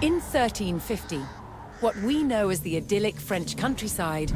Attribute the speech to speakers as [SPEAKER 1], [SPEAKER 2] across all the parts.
[SPEAKER 1] In 1350, what we know as the idyllic French countryside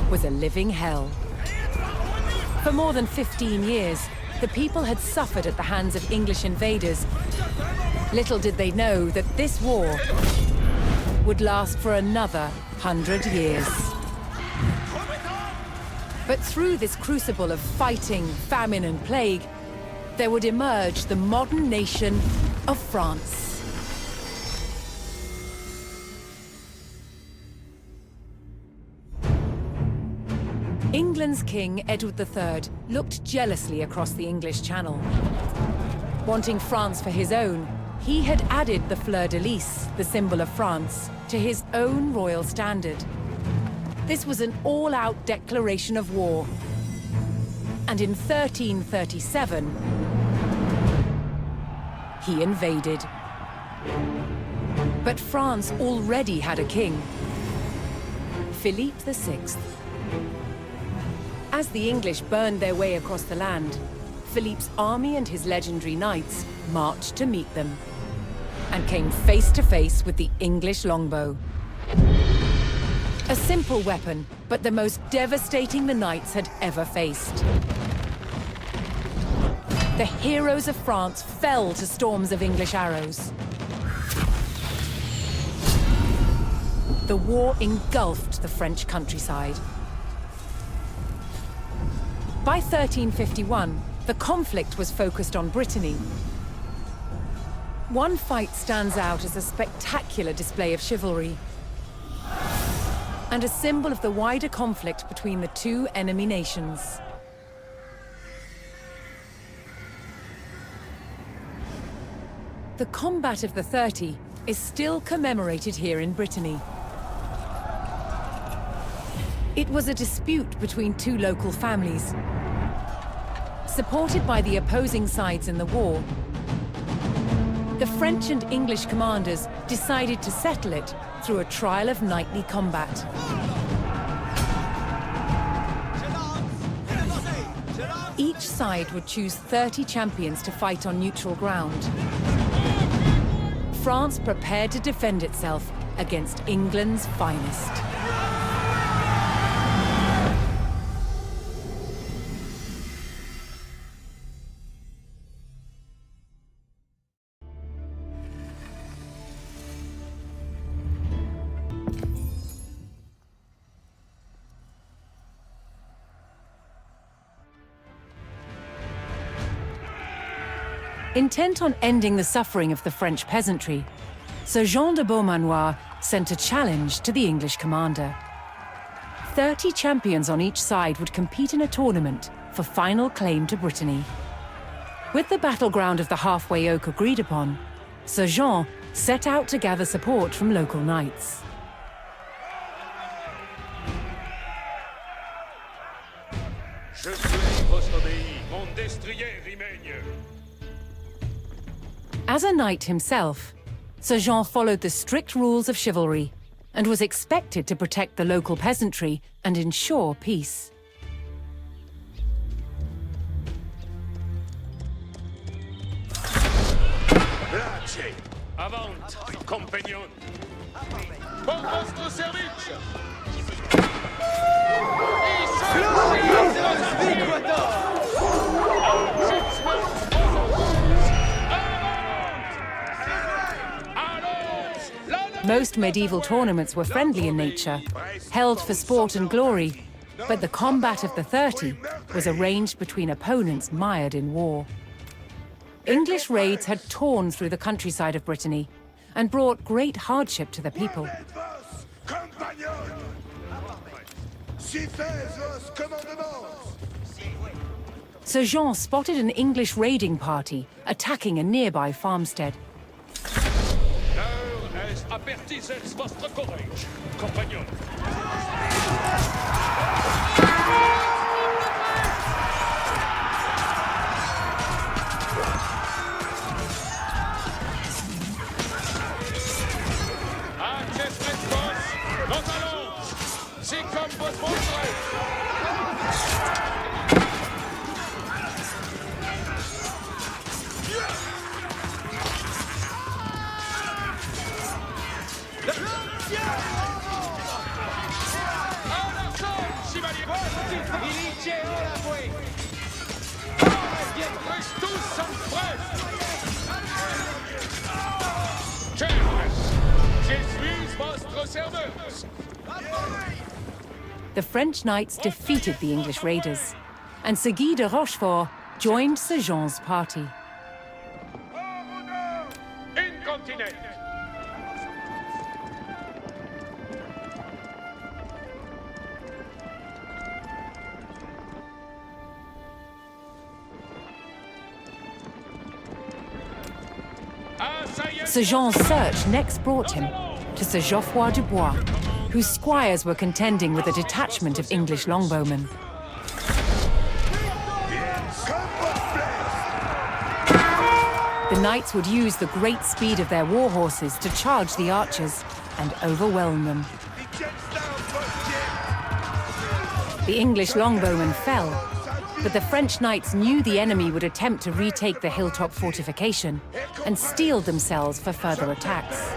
[SPEAKER 1] was a living hell. For more than 15 years, the people had suffered at the hands of English invaders. Little did they know that this war would last for another 100 years. But through this crucible of fighting, famine, and plague, there would emerge the modern nation of France. England's King Edward III looked jealously across the English Channel. Wanting France for his own, he had added the fleur-de-lis, the symbol of France, to his own royal standard. This was an all-out declaration of war. And in 1337, he invaded. But France already had a king, Philippe VI. As the English burned their way across the land, Philippe's army and his legendary knights marched to meet them and came face to face with the English longbow. A simple weapon, but the most devastating the knights had ever faced. The heroes of France fell to storms of English arrows. The war engulfed the French countryside. By 1351, the conflict was focused on Brittany. One fight stands out as a spectacular display of chivalry and a symbol of the wider conflict between the two enemy nations. The Combat of the 30 is still commemorated here in Brittany. It was a dispute between two local families. Supported by the opposing sides in the war, the French and English commanders decided to settle it through a trial of knightly combat. Each side would choose 30 champions to fight on neutral ground. France prepared to defend itself against England's finest. Intent on ending the suffering of the French peasantry, Sir Jean de Beaumanoir sent a challenge to the English commander. 30 champions on each side would compete in a tournament for final claim to Brittany. With the battleground of the halfway oak agreed upon, Sir Jean set out to gather support from local knights.
[SPEAKER 2] Je suis votre obéi, mon destrier règne.
[SPEAKER 1] As a knight himself, Sir Jean followed the strict rules of chivalry and was expected to protect the local peasantry and ensure peace.
[SPEAKER 2] Place, avant, compagnon. Pour votre service.
[SPEAKER 1] Most medieval tournaments were friendly in nature, held for sport and glory, but the Combat of the 30 was arranged between opponents mired in war. English raids had torn through the countryside of Brittany and brought great hardship to the people. Sir Jean spotted an English raiding party attacking a nearby farmstead.
[SPEAKER 2] Avertissez votre courage, compagnon. Nous allons, c'est comme votre montre.
[SPEAKER 1] the French knights defeated the English raiders, and Sir Guy de Rochefort joined Sir Jean's party.
[SPEAKER 2] Incontinent!
[SPEAKER 1] Sir Jean's search next brought him to Sir Geoffroy du Bois, whose squires were contending with a detachment of English longbowmen. The knights would use the great speed of their war horses to charge the archers and overwhelm them. The English longbowmen fell, but the French knights knew the enemy would attempt to retake the hilltop fortification and steeled themselves for further attacks.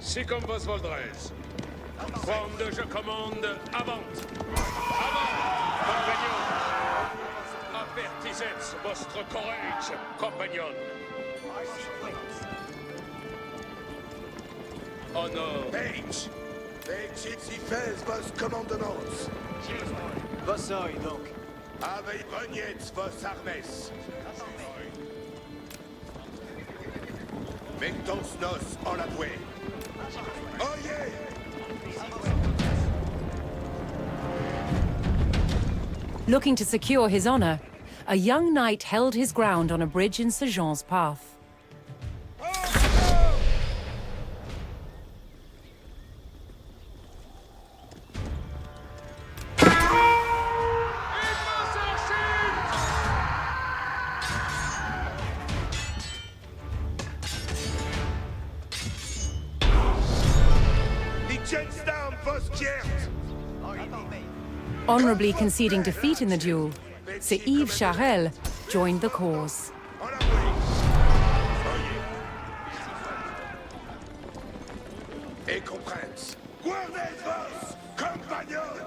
[SPEAKER 2] Si comme vos voldrez. Forme je commande, avant. Avant, compagnons. Avertisez votre courage, compagnons. Honor.
[SPEAKER 3] Page! Page si fez vos commandements.
[SPEAKER 4] Vos oi, donc.
[SPEAKER 3] Avec reniez vos armes. Mettons nos en la bouée. Oyez!
[SPEAKER 1] Looking to secure his honor, a young knight held his ground on a bridge in Sir Jean's path. Honorably conceding defeat in the duel, Sir Yves Charel joined the cause.
[SPEAKER 3] Et comprens. Guardez vos compagnons!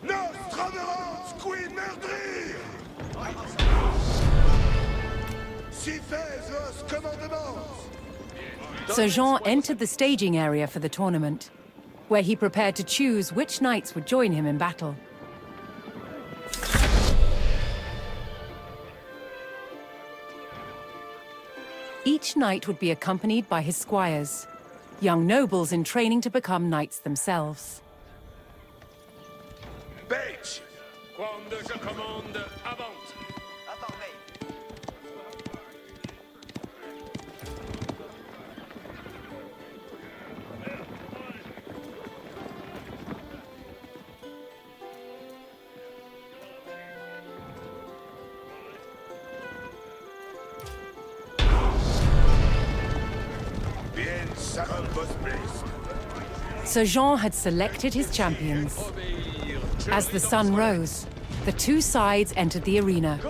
[SPEAKER 3] Nos troverons qui meurtrir! Si fez vos commandements!
[SPEAKER 1] Sir Jean entered the staging area for the tournament, where he prepared to choose which knights would join him in battle. Each knight would be accompanied by his squires, young nobles in training to become knights themselves.
[SPEAKER 3] Page!
[SPEAKER 2] Quando je commande, avant.
[SPEAKER 1] Sir Jean had selected his champions. As the sun rose, the two sides entered the arena,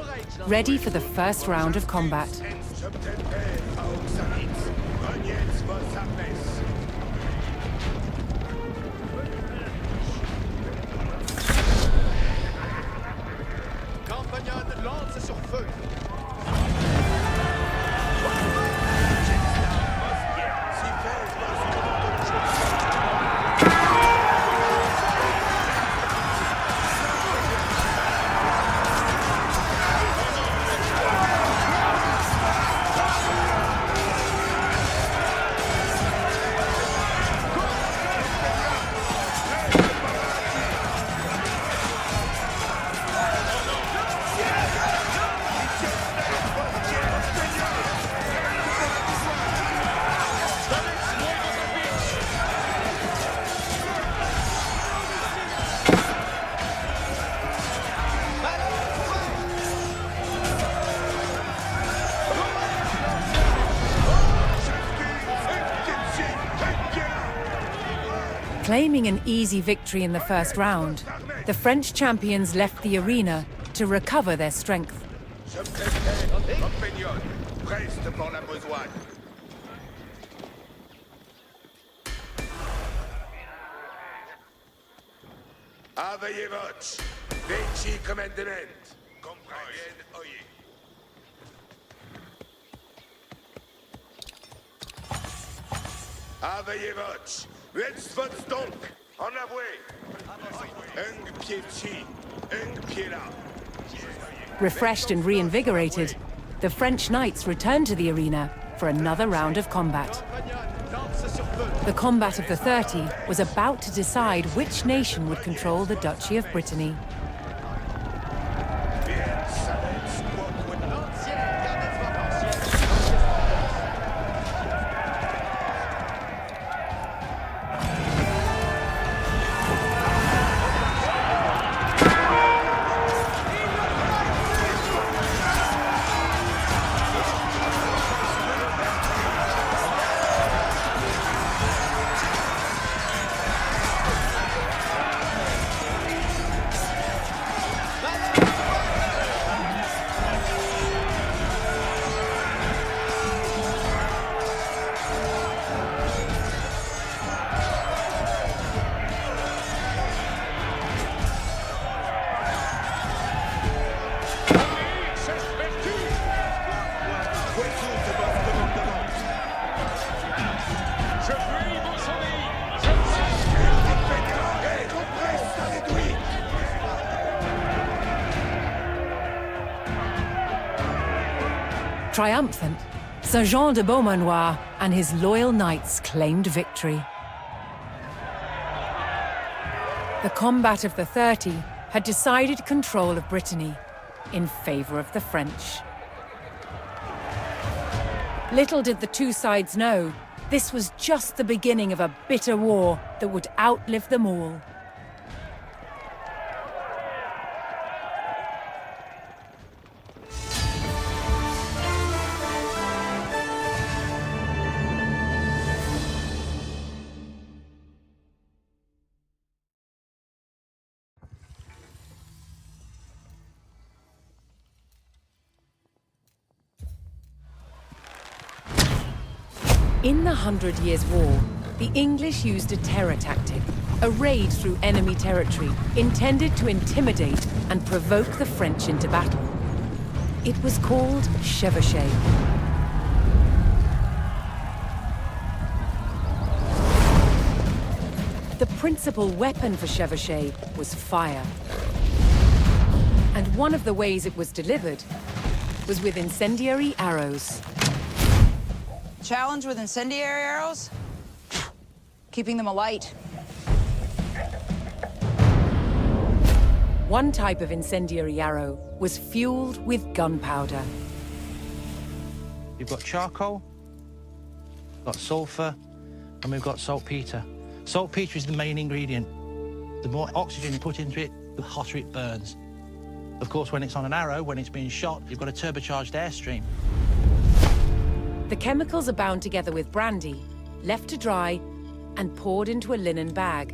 [SPEAKER 1] ready for the first round of combat.
[SPEAKER 4] compagnons, lance sur feu.
[SPEAKER 1] Claiming an easy victory in the first round, the French champions left the arena to recover their strength.
[SPEAKER 3] Je préfère compagnons, preste pour la besogne. Aveillez votre, Veci commandement. Comprendez, oyez. Aveillez votre, Wetz votre donc, en avoué. Un pied ci, un pied là.
[SPEAKER 1] Refreshed and reinvigorated, the French knights returned to the arena for another round of combat. The combat of the 30 was about to decide which nation would control the Duchy of Brittany. Triumphant, Sir Jean de Beaumanoir and his loyal knights claimed victory. The combat of the 30 had decided control of Brittany in favor of the French. Little did the two sides know, this was just the beginning of a bitter war that would outlive them all. In the 100 Years' War, the English used a terror tactic, a raid through enemy territory, intended to intimidate and provoke the French into battle. It was called chevauchée. The principal weapon for chevauchée was fire. And one of the ways it was delivered was with incendiary arrows.
[SPEAKER 5] Challenge with incendiary arrows? Keeping them alight.
[SPEAKER 1] One type of incendiary arrow was fueled with gunpowder.
[SPEAKER 6] We've got charcoal, got sulfur, and we've got saltpeter. Saltpeter is the main ingredient. The more oxygen you put into it, the hotter it burns. Of course, when it's on an arrow, when it's being shot, you've got a turbocharged airstream.
[SPEAKER 1] The chemicals are bound together with brandy, left to dry, and poured into a linen bag.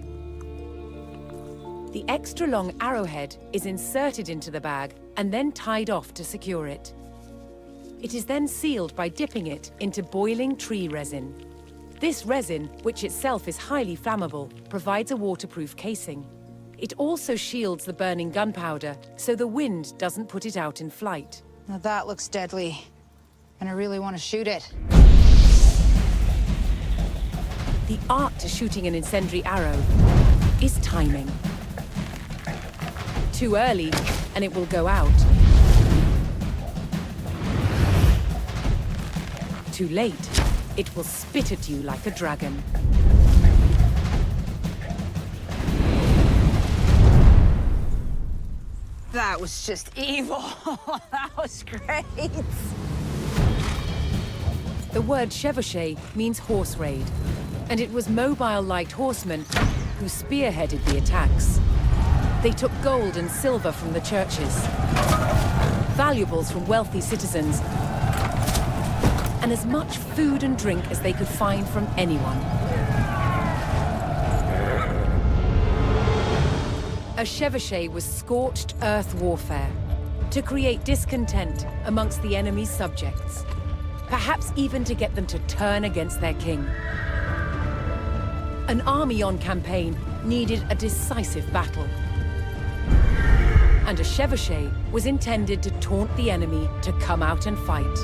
[SPEAKER 1] The extra long arrowhead is inserted into the bag and then tied off to secure it. It is then sealed by dipping it into boiling tree resin. This resin, which itself is highly flammable, provides a waterproof casing. It also shields the burning gunpowder, so the wind doesn't put it out in flight.
[SPEAKER 5] Now that looks deadly. And I really want to shoot it.
[SPEAKER 1] The art to shooting an incendiary arrow is timing. Too early, and it will go out. Too late, it will spit at you like a dragon.
[SPEAKER 5] That was just evil. That was great.
[SPEAKER 1] The word chevauché means horse raid, and it was mobile light horsemen who spearheaded the attacks. They took gold and silver from the churches, valuables from wealthy citizens, and as much food and drink as they could find from anyone. A chevauché was scorched earth warfare to create discontent amongst the enemy's subjects, perhaps even to get them to turn against their king. An army on campaign needed a decisive battle, and a chevauché was intended to taunt the enemy to come out and fight.